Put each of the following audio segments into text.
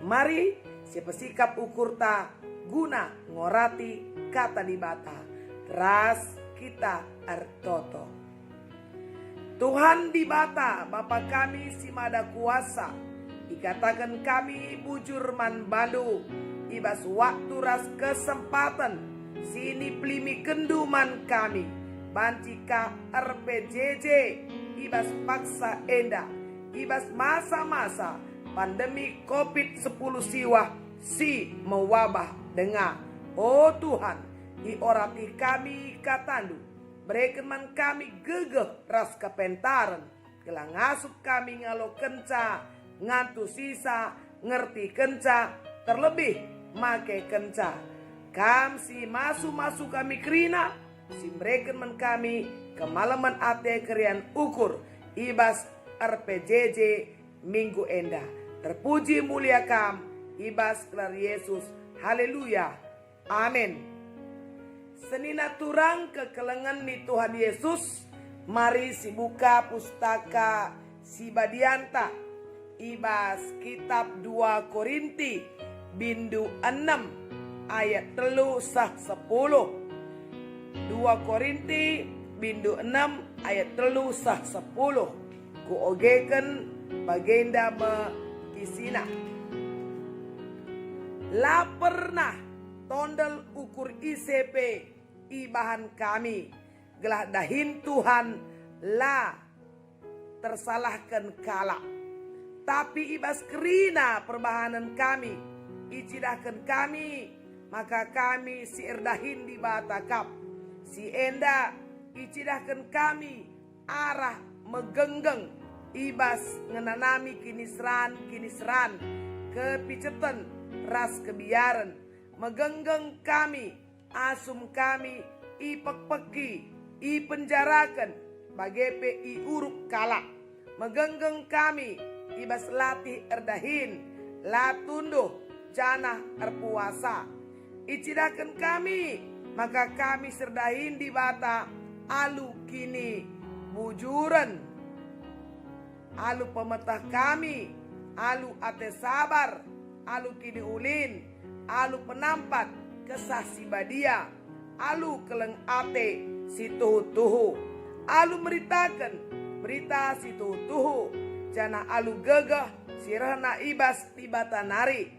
Mari sepesikap ukur ta guna ngorati kata di bata. Ras kita artoto. Tuhan di bata Bapa kami si mada kuasa. Dikatakan kami bujur man bandu. Ibas waktu ras kesempatan. Sini pelimi kenduman kami. Bancika RPJJ. Ibas paksa enda. Ibas masa-masa pandemi COVID-10 siwah si mewabah dengar. Oh Tuhan, diorati kami katandu. Berekeman kami gegeh ras kepentaran. Kelang asup kami ngalo kenca. Ngantu sisa ngerti kenca. Terlebih make kenca. Kam si masu-masu kami kerina. Si berekeman kami kemalaman ate kerian ukur. Ibas RPJJ minggu enda. Terpuji mulia kam. Ibas kelar Yesus. Haleluya. Amin. Senina turang kekelengan ni Tuhan Yesus. Mari si buka pustaka si Badianta. Ibas kitab 2 Korinti bindu 6 ayat 3-10. 2 Korinti bindu 6 ayat 3-10. Ku ogeken bagenda me isina. La pernah tondel ukur ICP ibahan kami. Gelah dahin Tuhan la tersalahkan kala. Tapi ibas kerina perbahanan kami. Icidahkan kami. Maka kami si erdahin di batakap. Si enda icidahkan kami arah megenggeng. Ibas ngenanami kinisran kepicetan ras kebiaran. Megenggeng kami, asum kami, ipek-peki, ipenjarakan, bagepe iuruk kalak. Megenggeng kami, ibas latih erdahin, latunduh, janah erpuasa. Icidakan kami, maka kami serdahin di bata, alu kini bujuran. Alu pemetah kami, alu ate sabar, alu kini ulin, alu penampat kesah si badia, alu keleng ate si tuhu-tuhu, alu meritakan berita si tuhu-tuhu, jana alu gegah si rehna ibas tibata nari.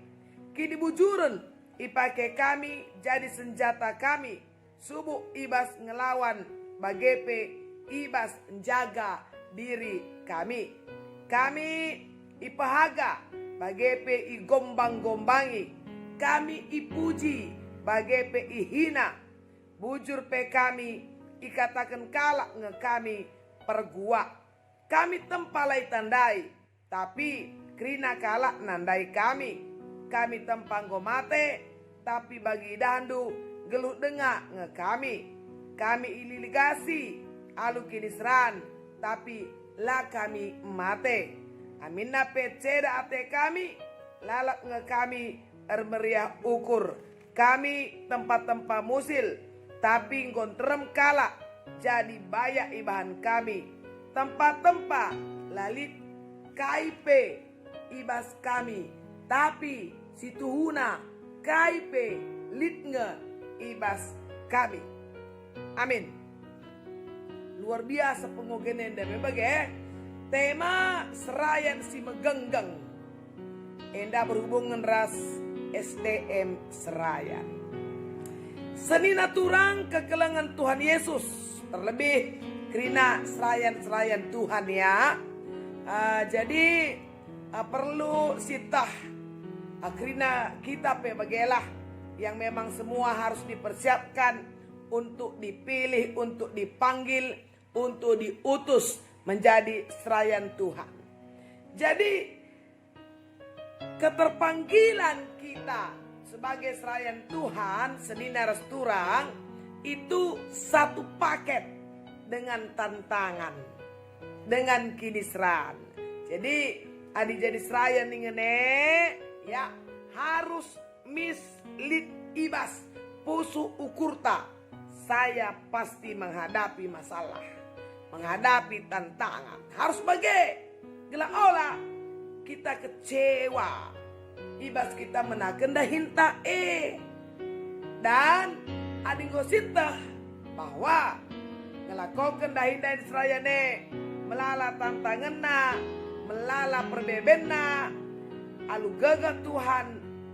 Kini bujuren ipake kami jadi senjata kami, subuh ibas ngelawan bagepe ibas menjaga diri kami. Kami ipahaga bagepe igombang-gombangi. Kami ipuji bagepe ihina. Bujur pe kami ikatakan kalak nge kami pergua. Kami tempalai tandai. Tapi krina kalak nandai kami. Kami tempang gomate. Tapi bagi dandu geluh denga nge kami. Kami ililigasi alu kinisran. Tapi la kami mate. Aminna peceda ate kami. Lalak nge kami ermeriah ukur. Kami tempat-tempat musil. Tapi ngontrem kalak. Jadi bayak ibahan kami. Tempat-tempat lalit kaipe ibas kami. Tapi situhuna kaipe litnge ibas kami. Amin. Luar biasa pengogenen dan berbagai tema serayan si megenggeng. Enda berhubungan ras SDM Serayan. Senina turang kekelengan Tuhan Yesus. Terlebih kerina serayan-serayan Tuhan ya. Jadi perlu sitah. Kerina kita pebagelah yang memang semua harus dipersiapkan untuk dipilih, untuk dipanggil, untuk diutus menjadi serayan Tuhan. Jadi keterpanggilan kita sebagai serayan Tuhan senina resturang itu satu paket dengan tantangan, dengan kinisran. Jadi adi jadi serayan ngene ya harus mislit ibas pusu ukurta. Saya pasti menghadapi masalah, menghadapi tantangan. Harus bagai gela olah kita kecewa, ibas kita menaken dahin tae. Dan ading gosita bahwa ngelakokan dahin-dahin serayane melala tantanganna, melala perbebenna, alu gegan Tuhan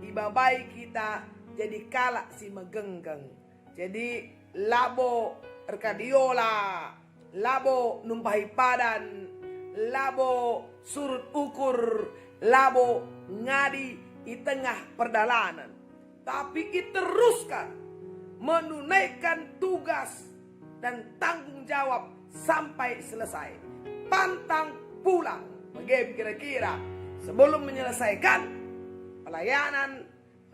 ibabai kita jadi kalak si megenggeng. Jadi labo erkadiola, labo numpahi padan, labo surut ukur, labo ngadi di tengah perjalanan. Tapi diteruskan menunaikan tugas dan tanggung jawab sampai selesai. Pantang pulang. Bagaimana kira-kira sebelum menyelesaikan pelayanan,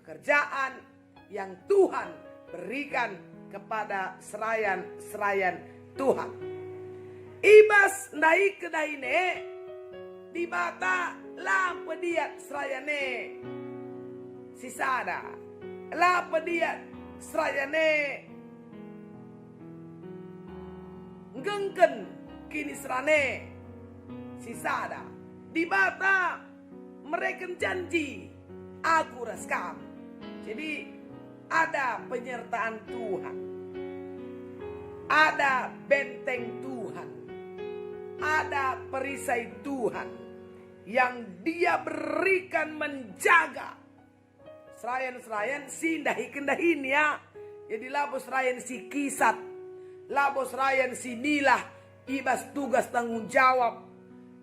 pekerjaan yang Tuhan berikan kepada serayan-serayan Tuhan. Ibas ndai kedaine di bata lampe diat serayane sisada. Lampe diat serayane ngengken kini serane sisada. Di bata mereka janji aku raskam. Jadi ada penyertaan Tuhan, ada benteng Tuhan, ada perisai Tuhan yang Dia berikan menjaga serayan-serayan si dahi-kendahin ya. Jadi labo serayan si kisat, labo serayan si nilah ibas tugas tanggung jawab,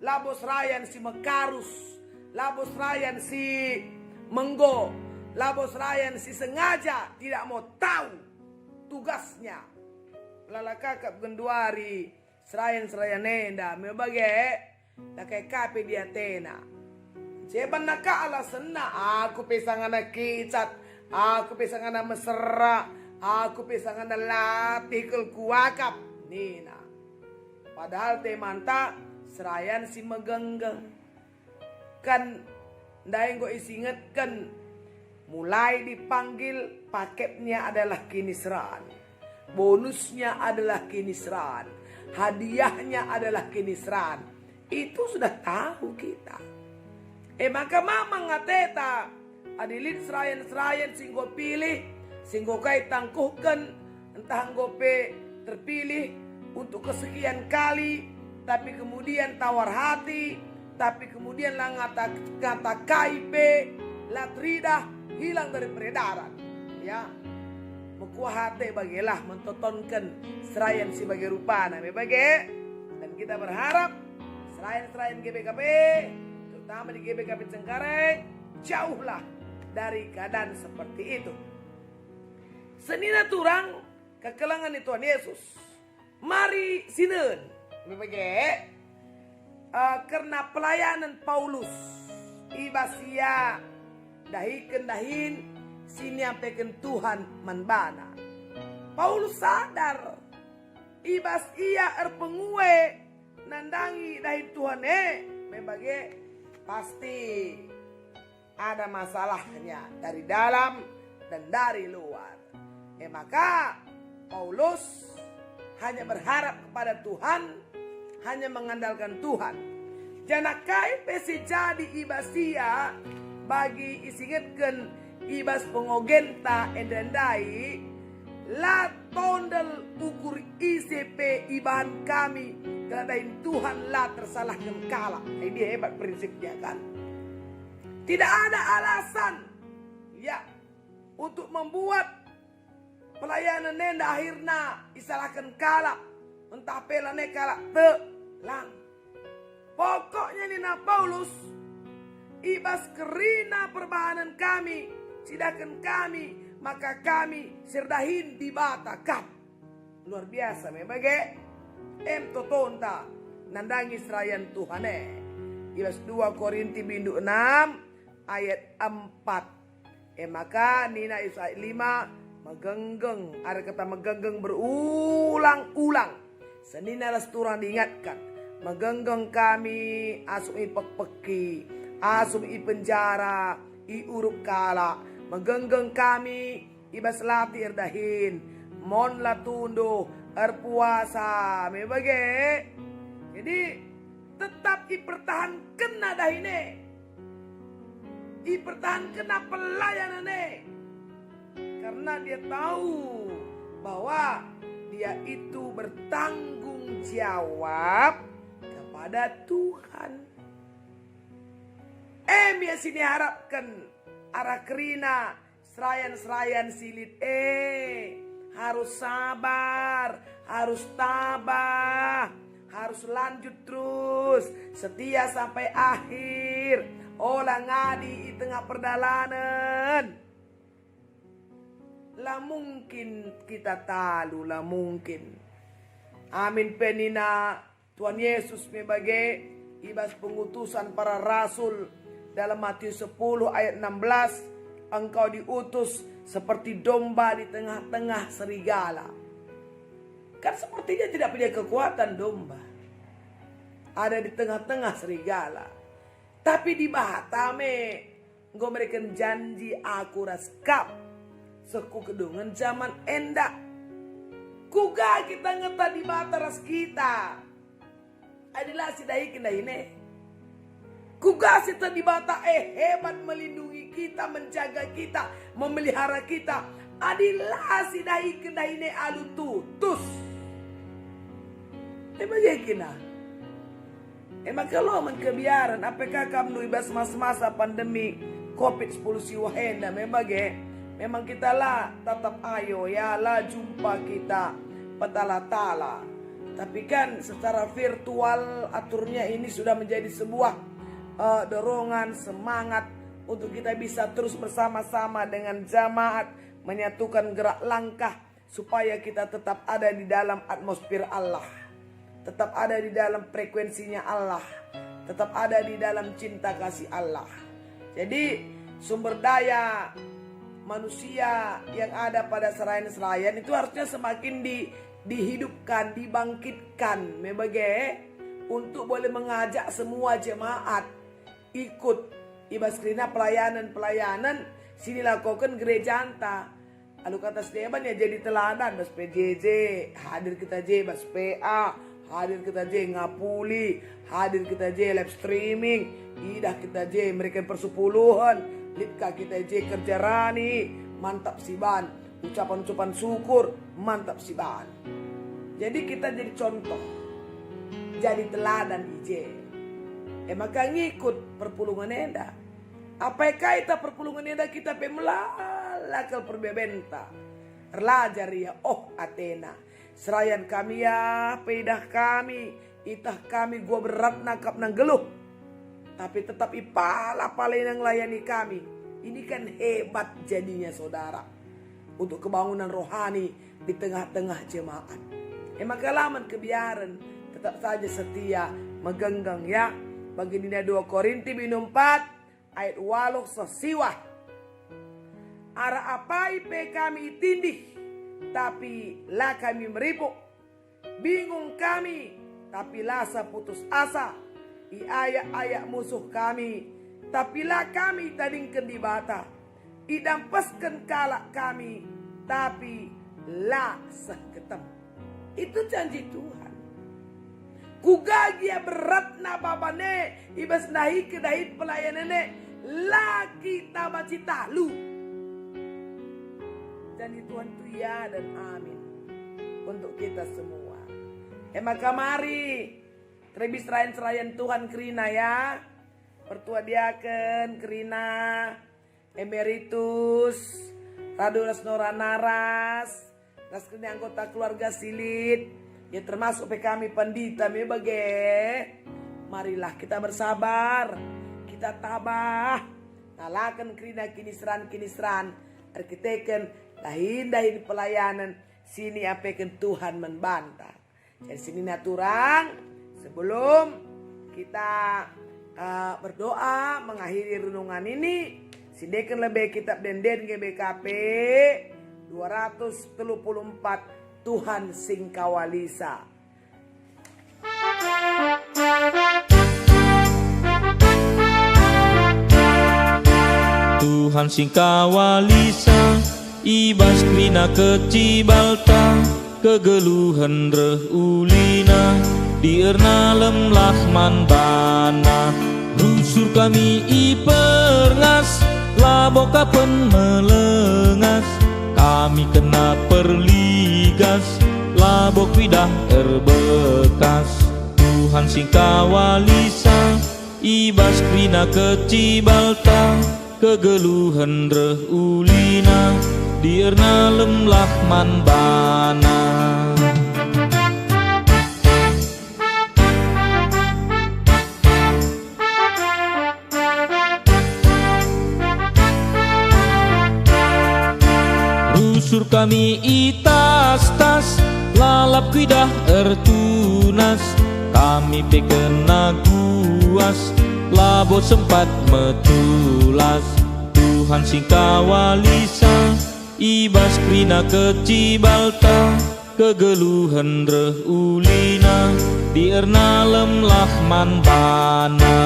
labo serayan si mekarus, labo serayan si menggo, labo serayan si sengaja tidak mau tahu tugasnya. Lala kakap genduari serayan-serayan nenda mebagai lakai kape di Athena. Ceban naka ala sena aku pesangana kicat, aku pesangana mesra, aku pesangana latih kuakap nina. Padahal temanta serayan si megenggeng kan ndai go isingetkan mulai dipanggil paketnya adalah kinisran, bonusnya adalah kinisran, hadiahnya adalah kinisran. Itu sudah tahu kita. Maka mama ngateta adilit serayan-serayan singgo pilih, singgo kai tangkuhkan, entah nggope terpilih untuk kesekian kali, tapi kemudian tawar hati, tapi kemudian lah ngata KIP, latridah hilang dari peredaran. Ya, mekuah hati bagilah mentotonkan serayan si bagi rupana, bagi. Dan kita berharap serayan-serayan GBKP, terutama di GBKP Cengkareng, jauhlah dari keadaan seperti itu. Senina turang kekelangan Tuhan Yesus. Mari sinen, bagi. Karena pelayanan Paulus ibasia dahin siniampeken Tuhan manbana. Paulus sadar ibas ia erpengue nandangi dahi Tuhan membagai pasti ada masalahnya dari dalam dan dari luar. Maka Paulus hanya berharap kepada Tuhan, hanya mengandalkan Tuhan. Janakai pesi jadi ibasia bagi isingetken ibas pengogenta endandai la tondel ukur ICP ibahan kami kadain Tuhan la tersalahkan kala. Ini hebat prinsipnya kan. Tidak ada alasan ya untuk membuat pelayanan nenda akhirnya disalahkan kala. Entah pelane kala telang. Pokoknya Nina Paulus ibas kerina perbahanan kami, sidakan kami, maka kami serdahin di batakap. Luar biasa membagai totonta nandangi serayan Tuhane. Ibas 2 Korinti bindu 6 ayat 4. Maka Nina ayat 5 megenggeng. Ada kata megenggeng berulang-ulang. Senina turang diingatkan. Megenggeng kami asum ipek-peki, asum penjara, urup kala. Megenggeng kami ibas lati erdahin, mon latundo erpuasa. Membagai. Jadi tetap dipertahankan nadahine. Ipertahankan pelayanan karena dia tahu bahwa dia itu bertanggung jawab kepada Tuhan. Biasa sini harapkan arah kerina serayan silit harus sabar, harus tabah, harus lanjut terus, setia sampai akhir. Olah ngadi di tengah perdalanan. Lah mungkin kita tahu, lah mungkin. Amin penina Tuhan Yesus mebagai ibas pengutusan para rasul dalam Matius 10 ayat 16. Engkau diutus seperti domba di tengah-tengah serigala. Kan sepertinya tidak punya kekuatan domba. Ada di tengah-tengah serigala. Tapi di Bahatame engkau memberikan janji aku raskap. Seku kedungan zaman endak. Kuga kita ngeta di mata ras kita. Adalah sidahi kena ini. Kuga kita di mata hebat melindungi kita, menjaga kita, memelihara kita. Adilah sidahi kena ini alu tutus. Bagaimana? Emang kalau kebiaran, apakah kamu ibas masa-masa pandemi COVID-19 siwahenda memang kita lah tetap ayo ya lah jumpa kita petala-tala. Tapi kan secara virtual aturnya ini sudah menjadi sebuah dorongan, semangat untuk kita bisa terus bersama-sama dengan jamaat menyatukan gerak langkah supaya kita tetap ada di dalam atmosfer Allah, tetap ada di dalam frekuensinya Allah, tetap ada di dalam cinta kasih Allah. Jadi sumber daya manusia yang ada pada serayan-serayan itu harusnya semakin dihidupkan, dibangkitkan untuk boleh mengajak semua jemaat ikut ibas kerina pelayanan sini lakukan gereja anta. Lalu kata Steban ya jadi teladan bas PJJ, hadir kita J bas PA, hadir kita J ngapuli, hadir kita J live streaming, idah kita J mereka persepuluhan, litka kita J kerja rani, mantap siban, ucapan-ucapan syukur, mantap siban. Jadi kita jadi contoh, jadi teladan IJ. Maka ngikut perpulungan eda. Apakah kita perpulungan eda kita pemelalakal perbebenta. Erlajar ya Athena. Serayan kami ya, pedah kami, itah kami gua berat nakap nang geluh. Tapi tetap ipala-palai nang layani kami. Ini kan hebat jadinya saudara. Untuk kebangunan rohani di tengah-tengah jemaat. Maka laman kebiaran tetap saja setia megenggang ya. Bagi dina 2 Korinti 4 ayat 8 sesiwah. Ara apai pe kami itindih, tapi lah kami meripuk. Bingung kami, tapi lasa putus asa. I ayak-ayak musuh kami, tapi lah kami tadingken di bata. Idampaskan kalak kami, tapi lah seketem. Itu janji Tuhan. Kugagia berat na babane ibas nahi kedahit pelayanane lagi tabacita lu. Janji Tuhan itu ya dan amin untuk kita semua. Maka mari terbis serayan Tuhan kerina ya. Pertua diaken kerina emeritus Radulas Nora Naras, kerina anggota keluarga silit. Ya termasuk kami pandita marilah kita bersabar, kita tabah, nalakan kerina kinisran arkiteken dahin pelayanan sini apekan Tuhan membantah. Jadi sini naturang sebelum kita berdoa mengakhiri renungan ini, sidekan lebih kitab denden GBKP 234 Tuhan sing kawalisa. Tuhan sing kawalisa ibas krina kecibalta kegeluhan reh ulina dierna lemlah manbana rusur kami ipernas Labo kapen melengas, kami kena perligas. Labo kuidah erbekas, Tuhan sing kawalisa. Ibas krina kecibalta, kegeluhan reh ulina. Dierna lemlah man bana. Rusur kami itas-tas, lalap kuidah ertunas. Kami pekena guas, labo sempat metulas. Tuhan sing kawalisa, ibas krina kecibalta, kegeluhan reh ulina. Dierna lemlah man bana.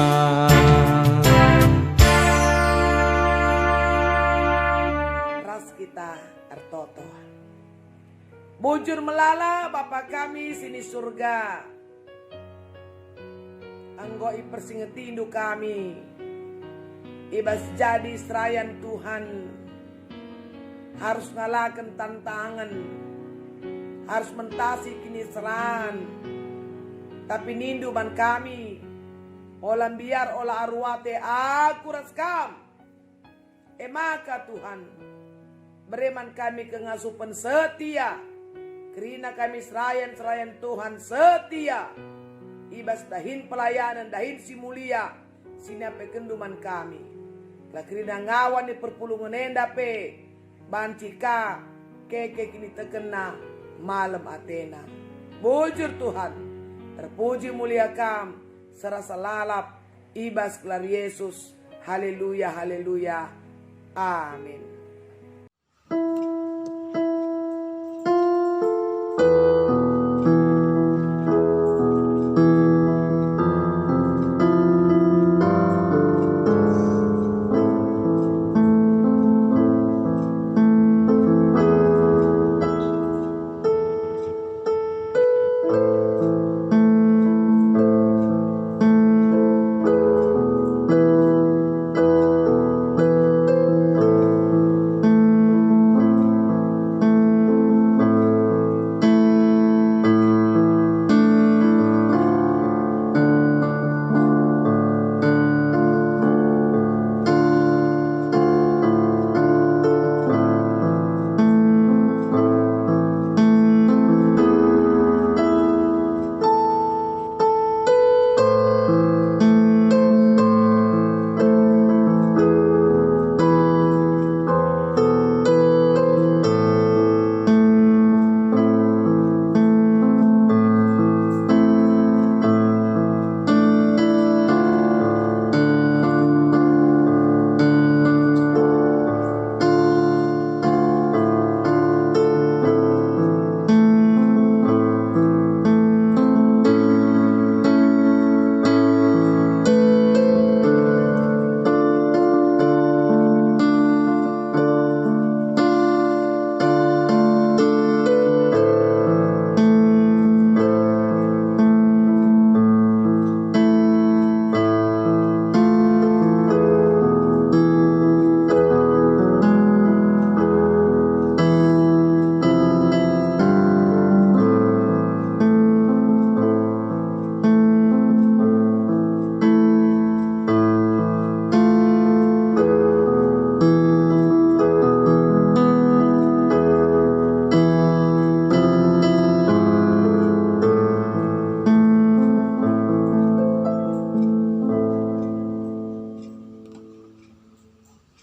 Kita ertoto. Bujur melala Bapa kami sini surga, Engkau ipersingetindu kami, ibas jadi serayan Tuhan. Harus ngalakan tantangan, harus mentasi kini seran. Tapi nindu ban kami, olam biar olah arwate aku raskam. Maka Tuhan, bereman kami kengasupan setia, kerina kami serayan Tuhan setia. Ibas dahin pelayanan, dahin si mulia, sinape kenduman kami. Lah kerina ngawan di perpulungan endape, bancika keke kini terkena malam Athena. Bujur Tuhan, terpuji mulia kam, serasa lalap, ibas kelar Yesus. Haleluya, haleluya, amin.